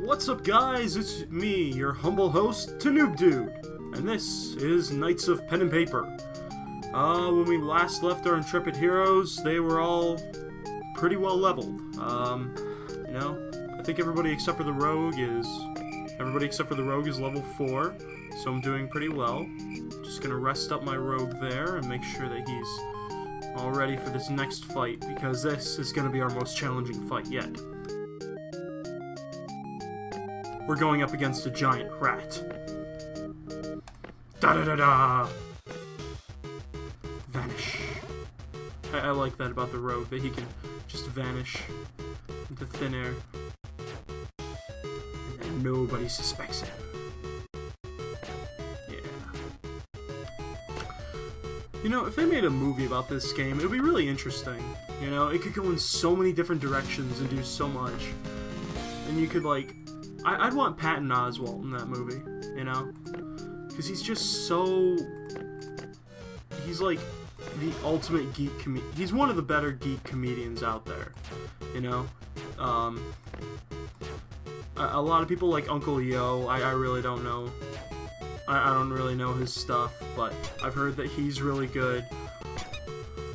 What's up, guys? It's me, your humble host, Noob Dude, and this is Knights of Pen and Paper. When we last left our intrepid heroes, they were all pretty well leveled. I think everybody except for the rogue is level 4, so I'm doing pretty well. Just gonna rest up my rogue there and make sure that he's all ready for this next fight, because this is gonna be our most challenging fight yet. We're going up against a giant rat. Da-da-da-da! Vanish. I like that about the rogue, that he can just vanish into thin air. And nobody suspects him. Yeah. You know, if they made a movie about this game, it would be really interesting. You know, it could go in so many different directions and do so much. And you could, like... I'd want Patton Oswalt in that movie, you know? Because he's just so... He's like the ultimate geek he's one of the better geek comedians out there, you know? A lot of people like Uncle Yo. I really don't know. I don't really know his stuff, but I've heard that he's really good.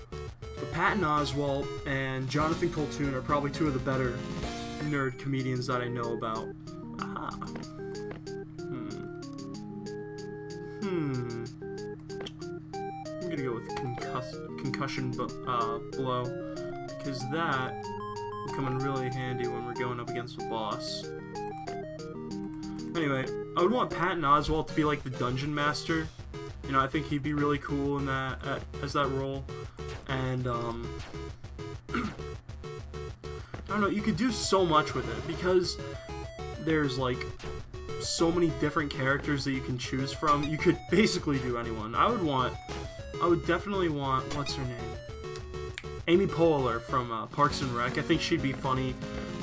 But Patton Oswalt and Jonathan Coltoon are probably two of the better nerd comedians that I know about. I'm gonna go with concussion blow, because that will come in really handy when we're going up against a boss. Anyway, I would want Patton Oswalt to be like the dungeon master. You know, I think he'd be really cool in that as that role. And I don't know, you could do so much with it, because there's like so many different characters that you can choose from. You could basically do anyone. I would definitely want, what's her name? Amy Poehler from Parks and Rec. I think she'd be funny,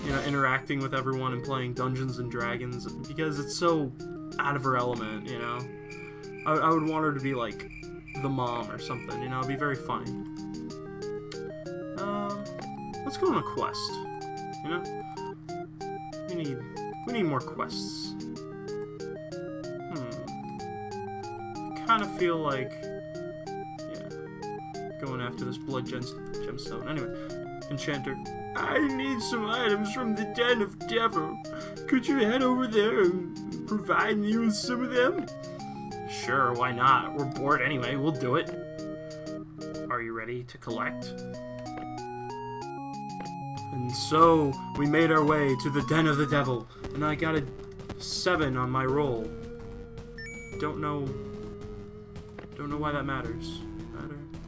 you know, interacting with everyone and playing Dungeons and Dragons, because it's so out of her element, you know. I would want her to be like the mom or something, you know. It'd be very funny. Let's go on a quest, you know. We need more quests. Kind of feel like, yeah, going after this blood gemstone. Anyway, Enchanter, I need some items from the Den of Devil. Could you head over there and provide me with some of them? Sure, why not? We're bored anyway, we'll do it. Are you ready to collect? And so, we made our way to the Den of the Devil, and I got a 7 on my roll. Don't know why that matters.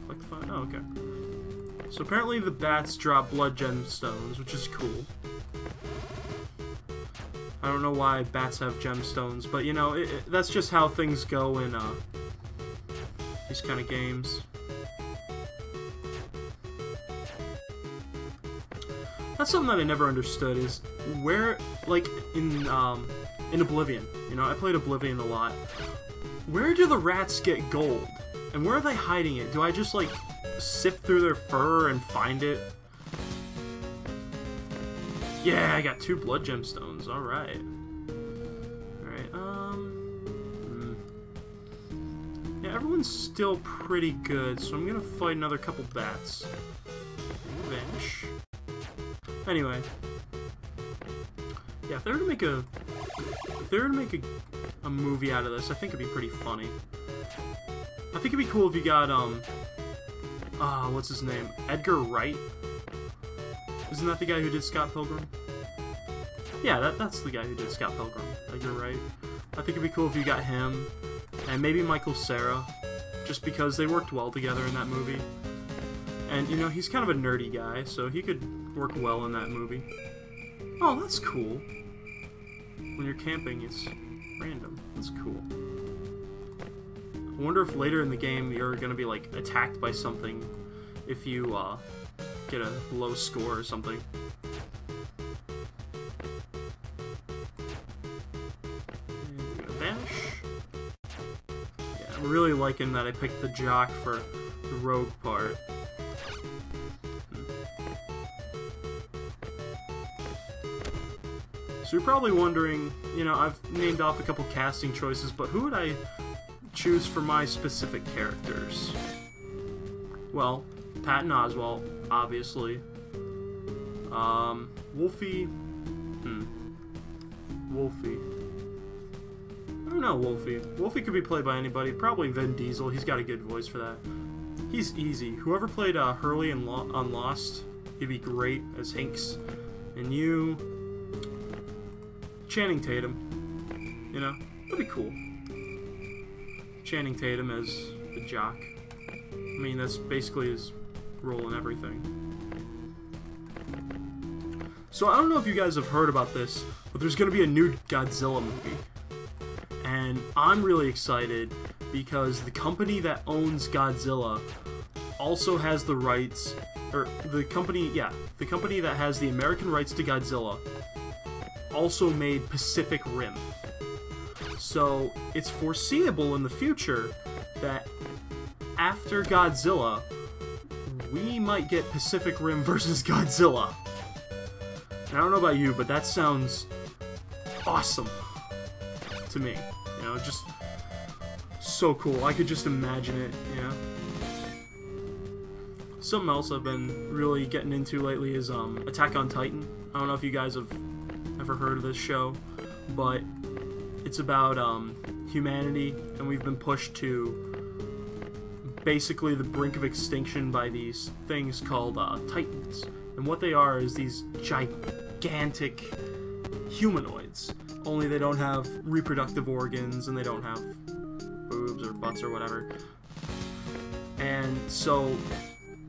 Click fine. Oh, okay. So apparently the bats drop blood gemstones, which is cool. I don't know why bats have gemstones, but you know, that's just how things go in these kind of games. That's something that I never understood, is where, like, in Oblivion, you know, I played Oblivion a lot. Where do the rats get gold? And where are they hiding it? Do I just, like, sift through their fur and find it? Yeah, I got 2 blood gemstones. Alright. Alright, yeah, everyone's still pretty good, so I'm gonna fight another couple bats. Vanish. Anyway. Yeah, if they were to make a movie out of this, I think it'd be pretty funny. I think it'd be cool if you got, what's his name? Edgar Wright? Isn't that the guy who did Scott Pilgrim? Yeah, that's the guy who did Scott Pilgrim, Edgar Wright. I think it'd be cool if you got him, and maybe Michael Cera, just because they worked well together in that movie. And, you know, he's kind of a nerdy guy, so he could work well in that movie. Oh, that's cool. When you're camping, it's random. That's cool. I wonder if later in the game you're gonna be, like, attacked by something if you, get a low score or something. And vanish. Yeah, I'm really liking that I picked the jock for the rogue part. So you're probably wondering, you know, I've named off a couple casting choices, but who would I choose for my specific characters? Well, Patton Oswalt, obviously. Wolfie. Wolfie. I don't know, Wolfie. Wolfie could be played by anybody. Probably Vin Diesel. He's got a good voice for that. He's easy. Whoever played Hurley on Lost, he'd be great as Hinks. And you... Channing Tatum. You know? That'd be cool. Channing Tatum as the jock. I mean, that's basically his role in everything. So I don't know if you guys have heard about this, but there's going to be a new Godzilla movie. And I'm really excited because the company that owns Godzilla also has the rights, or the company that has the American rights to Godzilla also made Pacific Rim. So it's foreseeable in the future that after Godzilla, we might get Pacific Rim versus Godzilla. And I don't know about you, but that sounds awesome to me. You know, just so cool. I could just imagine it, you know. Something else I've been really getting into lately is Attack on Titan. I don't know if you guys have ever heard of this show, but it's about humanity, and we've been pushed to basically the brink of extinction by these things called Titans. And what they are is these gigantic humanoids. Only they don't have reproductive organs, and they don't have boobs or butts or whatever. And so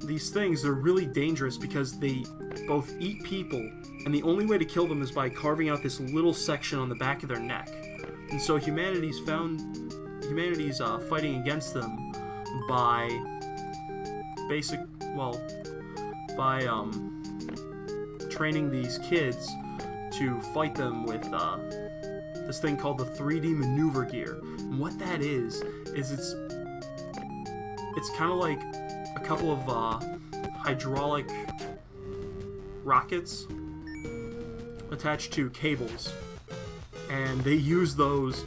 these things are really dangerous because they both eat people, and the only way to kill them is by carving out this little section on the back of their neck. And so humanity's fighting against them by training these kids to fight them with this thing called the 3D maneuver gear. And what that is it's kind of like a couple of hydraulic rockets attached to cables, and they use those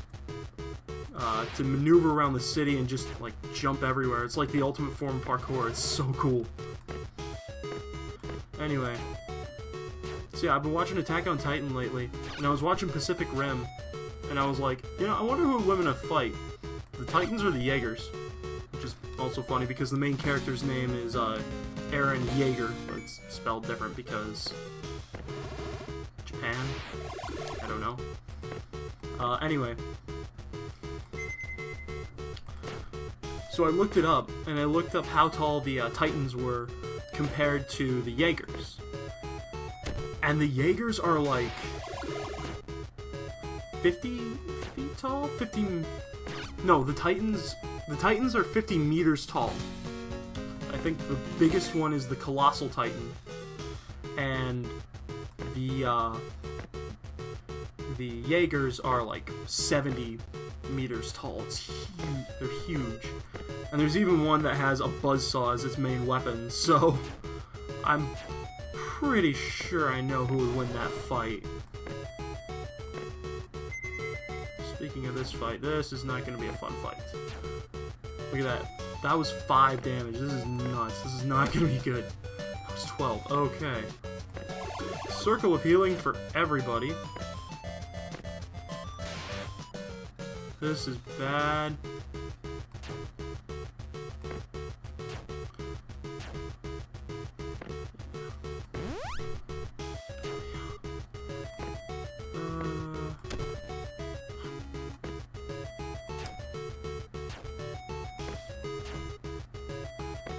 to maneuver around the city and just like jump everywhere. It's like the ultimate form of parkour. It's so cool. Anyway, so yeah, I've been watching Attack on Titan lately, and I was watching Pacific Rim, and I was like, you know, I wonder who would win in a fight, the Titans or the Jaegers? Which is also funny because the main character's name is Eren Yeager, but it's spelled different because Japan? I don't know. Anyway. So I looked it up, and I looked up how tall the Titans were compared to the Jaegers. And the Jaegers are like 50 feet tall? 50... No, the Titans are 50 meters tall. I think the biggest one is the Colossal Titan. And the Jaegers are like 70 meters tall. It's huge. They're huge. And there's even one that has a buzzsaw as its main weapon, so I'm pretty sure I know who would win that fight. Speaking of this fight, this is not going to be a fun fight. Look at that. That was 5 damage. This is nuts. This is not going to be good. That was 12. Okay. Circle of healing for everybody. This is bad.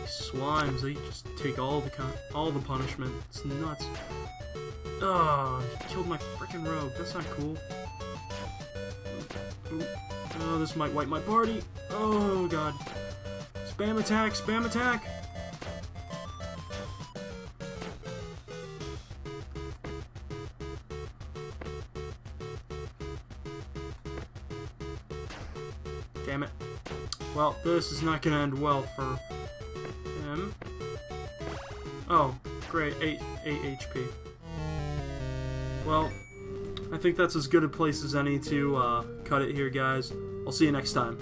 Slimes, they just take all the punishment. It's nuts. Oh, he killed my freaking rogue. That's not cool. Ooh. Oh, this might wipe my party. Oh god. Spam attack, spam attack. Damn it. Well, this is not gonna end well for him. Oh, great. 8 HP. Well, I think that's as good a place as any to cut it here, guys. I'll see you next time.